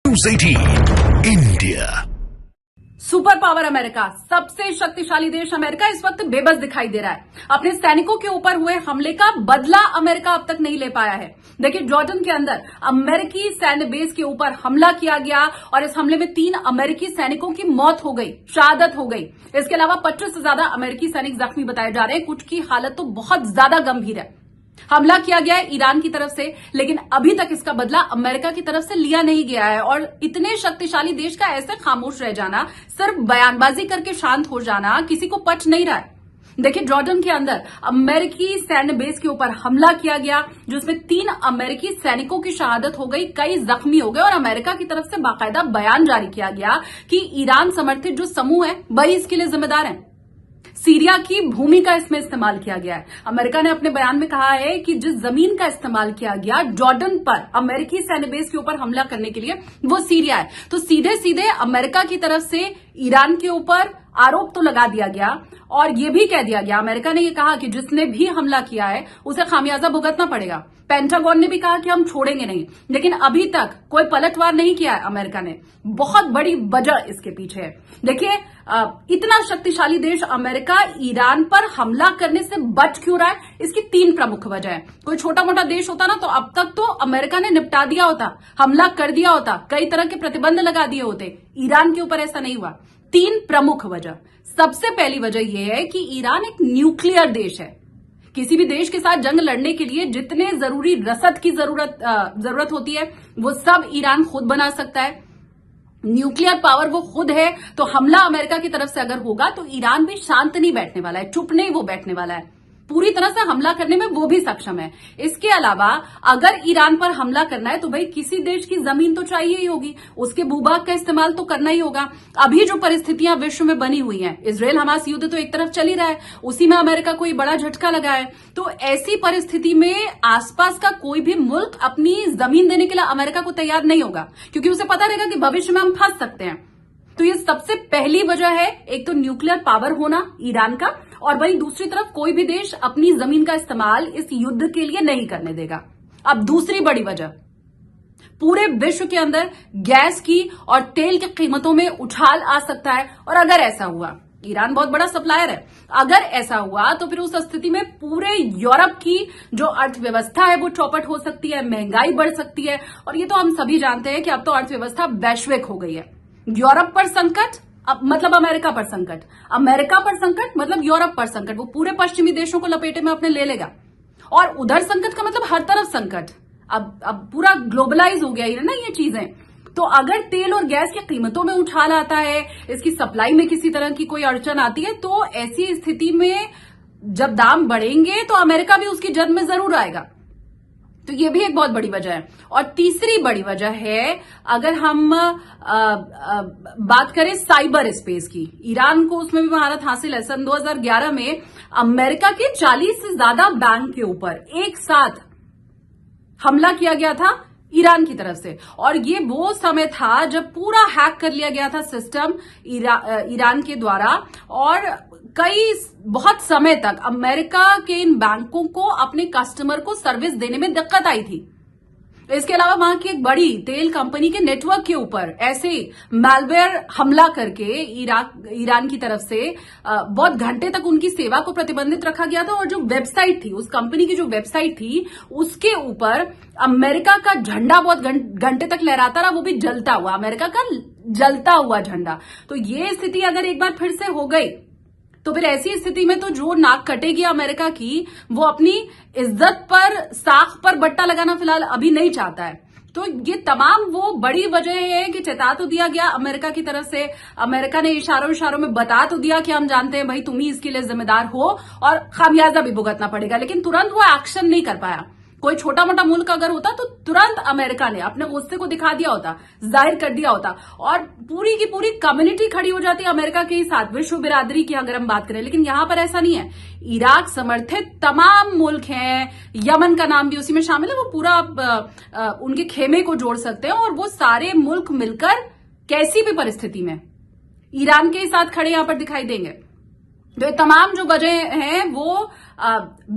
News 18 India. Super power America, सबसे शक्तिशाली देश अमेरिका इस वक्त बेबस दिखाई दे रहा है। अपने सैनिकों के ऊपर हुए हमले का बदला अमेरिका अब तक नहीं ले पाया है। देखिए, जॉर्डन के अंदर अमेरिकी सैन्य बेस के ऊपर हमला किया गया और इस हमले में 3 अमेरिकी सैनिकों की मौत हो गई, शहादत हो गई। इसके अलावा 25 से ज्यादा अमेरिकी सैनिक जख्मी बताए जा रहे हैं। कुछ की हालत तो बहुत ज्यादा गंभीर है। हमला किया गया है ईरान की तरफ से, लेकिन अभी तक इसका बदला अमेरिका की तरफ से लिया नहीं गया है। और इतने शक्तिशाली देश का ऐसे खामोश रह जाना, सिर्फ बयानबाजी करके शांत हो जाना किसी को पच नहीं रहा है। देखिए, जॉर्डन के अंदर अमेरिकी सैन्य बेस के ऊपर हमला किया गया, जिसमें 3 अमेरिकी सैनिकों की शहादत हो गई, कई जख्मी हो गए और अमेरिका की तरफ से बाकायदा बयान जारी किया गया कि ईरान समर्थित जो समूह है वही इसके लिए जिम्मेदार है। सीरिया की भूमि का इसमें इस्तेमाल किया गया है। अमेरिका ने अपने बयान में कहा है कि जिस जमीन का इस्तेमाल किया गया जॉर्डन पर अमेरिकी सैन्य बेस के ऊपर हमला करने के लिए, वो सीरिया है। तो सीधे सीधे अमेरिका की तरफ से ईरान के ऊपर आरोप तो लगा दिया गया और यह भी कह दिया गया, अमेरिका ने यह कहा कि जिसने भी हमला किया है उसे खामियाजा भुगतना पड़ेगा। पेंटागन ने भी कहा कि हम छोड़ेंगे नहीं, लेकिन अभी तक कोई पलटवार नहीं किया है अमेरिका ने। बहुत बड़ी वजह इसके पीछे है। देखिए, इतना शक्तिशाली देश अमेरिका ईरान पर हमला करने से बच क्यों रहा है, इसकी 3 प्रमुख वजह है। कोई छोटा मोटा देश होता ना तो अब तक तो अमेरिका ने निपटा दिया होता, हमला कर दिया होता, कई तरह के प्रतिबंध लगा दिए होते। ईरान के ऊपर ऐसा नहीं हुआ। 3 प्रमुख वजह। सबसे पहली वजह यह है कि ईरान एक न्यूक्लियर देश है। किसी भी देश के साथ जंग लड़ने के लिए जितने जरूरी रसद की जरूरत होती है वो सब ईरान खुद बना सकता है। न्यूक्लियर पावर वो खुद है। तो हमला अमेरिका की तरफ से अगर होगा तो ईरान भी शांत नहीं बैठने वाला है, चुप नहीं वो बैठने वाला है, पूरी तरह से हमला करने में वो भी सक्षम है। इसके अलावा अगर ईरान पर हमला करना है तो भाई किसी देश की जमीन तो चाहिए ही होगी, उसके भूभाग का इस्तेमाल तो करना ही होगा। अभी जो परिस्थितियां विश्व में बनी हुई हैं, इजराइल हमास युद्ध तो एक तरफ चल ही रहा है, उसी में अमेरिका को बड़ा झटका लगा है। तो ऐसी परिस्थिति में आसपास का कोई भी मुल्क अपनी जमीन देने के लिए अमेरिका को तैयार नहीं होगा, क्योंकि उसे पता रहेगा कि भविष्य में हम फंस सकते हैं। तो ये सबसे पहली वजह है, एक तो न्यूक्लियर पावर होना ईरान का, और वहीं दूसरी तरफ कोई भी देश अपनी जमीन का इस्तेमाल इस युद्ध के लिए नहीं करने देगा। अब दूसरी बड़ी वजह, पूरे विश्व के अंदर गैस की और तेल की कीमतों में उछाल आ सकता है। और अगर ऐसा हुआ, ईरान बहुत बड़ा सप्लायर है, अगर ऐसा हुआ तो फिर उस स्थिति में पूरे यूरोप की जो अर्थव्यवस्था है वो चौपट हो सकती है, महंगाई बढ़ सकती है। और ये तो हम सभी जानते हैं कि अब तो अर्थव्यवस्था वैश्विक हो गई है। यूरोप पर संकट मतलब अमेरिका पर संकट, अमेरिका पर संकट मतलब यूरोप पर संकट, वो पूरे पश्चिमी देशों को लपेटे में अपने ले लेगा। और उधर संकट का मतलब हर तरफ संकट। अब पूरा ग्लोबलाइज हो गया है ना ये चीजें। तो अगर तेल और गैस की कीमतों में उछाल आता है, इसकी सप्लाई में किसी तरह की कोई अड़चन आती है, तो ऐसी स्थिति में जब दाम बढ़ेंगे तो अमेरिका भी उसकी जद में जरूर आएगा। तो ये भी एक बहुत बड़ी वजह है। और तीसरी बड़ी वजह है, अगर हम बात करें साइबर स्पेस की, ईरान को उसमें भी महारत हासिल है। सन 2011 में अमेरिका के 40 से ज्यादा बैंक के ऊपर एक साथ हमला किया गया था ईरान की तरफ से। और ये वो समय था जब पूरा हैक कर लिया गया था सिस्टम ईरान के द्वारा, और बहुत समय तक अमेरिका के इन बैंकों को अपने कस्टमर को सर्विस देने में दिक्कत आई थी। इसके अलावा वहां की एक बड़ी तेल कंपनी के नेटवर्क के ऊपर ऐसे मैलवेयर हमला करके ईरान की तरफ से बहुत घंटे तक उनकी सेवा को प्रतिबंधित रखा गया था। और जो वेबसाइट थी, उस कंपनी की जो वेबसाइट थी, उसके ऊपर अमेरिका का झंडा बहुत घंटे तक लहराता रहा, वो भी जलता हुआ, अमेरिका का जलता हुआ झंडा। तो ये स्थिति अगर एक बार फिर से हो गई तो फिर ऐसी स्थिति में तो जो नाक कटेगी अमेरिका की, वो अपनी इज्जत पर, साख पर बट्टा लगाना फिलहाल अभी नहीं चाहता है। तो ये तमाम वो बड़ी वजह है कि चेता तो दिया गया अमेरिका की तरफ से, अमेरिका ने इशारों में बता तो दिया कि हम जानते हैं भाई तुम ही इसके लिए जिम्मेदार हो और खामियाजा भी भुगतना पड़ेगा, लेकिन तुरंत वो एक्शन नहीं कर पाया। कोई छोटा मोटा मुल्क अगर होता तो तुरंत अमेरिका ने अपने गुस्से को दिखा दिया होता, जाहिर कर दिया होता, और पूरी की पूरी कम्युनिटी खड़ी हो जाती अमेरिका के साथ, विश्व बिरादरी की अगर हम बात करें। लेकिन यहां पर ऐसा नहीं है। इराक समर्थित तमाम मुल्क हैं, यमन का नाम भी उसी में शामिल है, वो पूरा उनके खेमे को जोड़ सकते हैं। और वो सारे मुल्क मिलकर कैसी भी परिस्थिति में ईरान के साथ खड़े यहां पर दिखाई देंगे। तो ये तमाम जो वजह हैं वो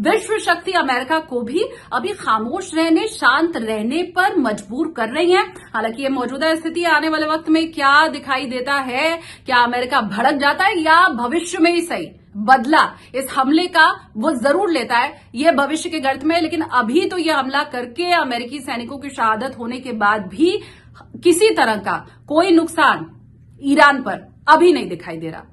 विश्व शक्ति अमेरिका को भी अभी खामोश रहने, शांत रहने पर मजबूर कर रही हैं। हालांकि ये मौजूदा स्थिति आने वाले वक्त में क्या दिखाई देता है, क्या अमेरिका भड़क जाता है या भविष्य में ही सही बदला इस हमले का वो जरूर लेता है, ये भविष्य के गर्त में। लेकिन अभी तो ये हमला करके अमेरिकी सैनिकों की शहादत होने के बाद भी किसी तरह का कोई नुकसान ईरान पर अभी नहीं दिखाई दे रहा।